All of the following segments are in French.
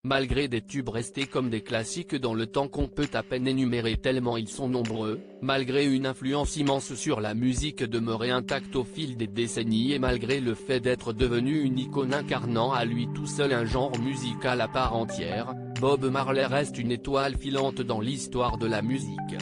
Malgré des tubes restés comme des classiques dans le temps qu'on peut à peine énumérer tellement ils sont nombreux, malgré une influence immense sur la musique demeurée intacte au fil des décennies et malgré le fait d'être devenu une icône incarnant à lui tout seul un genre musical à part entière, Bob Marley reste une étoile filante dans l'histoire de la musique.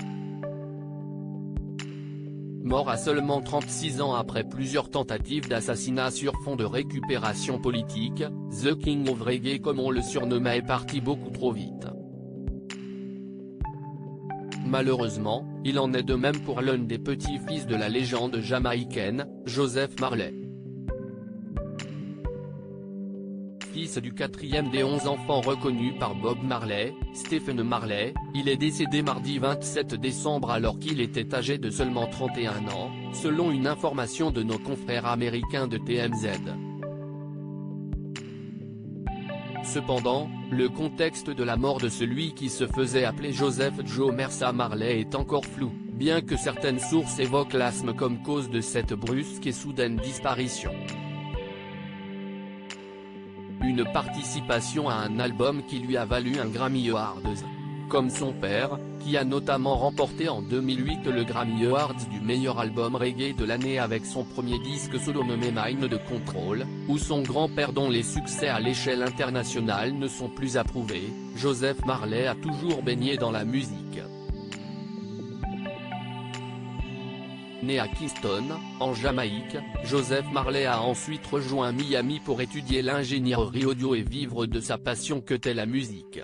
Mort à seulement 36 ans après plusieurs tentatives d'assassinat sur fond de récupération politique, The King of Reggae comme on le surnommait est parti beaucoup trop vite. Malheureusement, il en est de même pour l'un des petits-fils de la légende jamaïcaine, Joseph Marley. Fils du quatrième des 11 enfants reconnus par Bob Marley, Stephen Marley, il est décédé mardi 27 décembre alors qu'il était âgé de seulement 31 ans, selon une information de nos confrères américains de TMZ. Cependant, le contexte de la mort de celui qui se faisait appeler Joseph Joe Mersa Marley est encore flou, bien que certaines sources évoquent l'asthme comme cause de cette brusque et soudaine disparition. Une participation à un album qui lui a valu un Grammy Awards. Comme son père, qui a notamment remporté en 2008 le Grammy Awards du meilleur album reggae de l'année avec son premier disque solo nommé Mind de Control, ou son grand-père dont les succès à l'échelle internationale ne sont plus approuvés, Joseph Marley a toujours baigné dans la musique. Né à Kingston, en Jamaïque, Joseph Marley a ensuite rejoint Miami pour étudier l'ingénierie audio et vivre de sa passion que t'est la musique.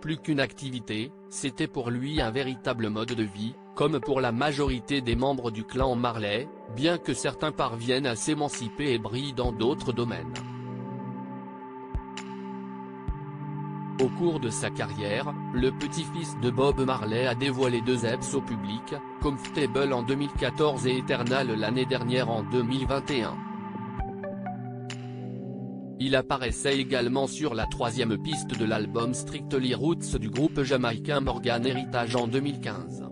Plus qu'une activité, c'était pour lui un véritable mode de vie, comme pour la majorité des membres du clan Marley, bien que certains parviennent à s'émanciper et brillent dans d'autres domaines. Au cours de sa carrière, le petit-fils de Bob Marley a dévoilé 2 EPs au public, Comfortable en 2014 et Eternal l'année dernière en 2021. Il apparaissait également sur la 3e piste de l'album Strictly Roots du groupe jamaïcain Morgan Heritage en 2015.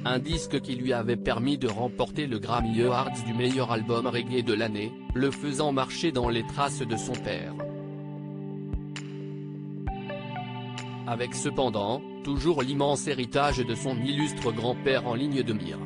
Un disque qui lui avait permis de remporter le Grammy Awards du meilleur album reggae de l'année, le faisant marcher dans les traces de son père. Avec cependant, toujours l'immense héritage de son illustre grand-père en ligne de mire.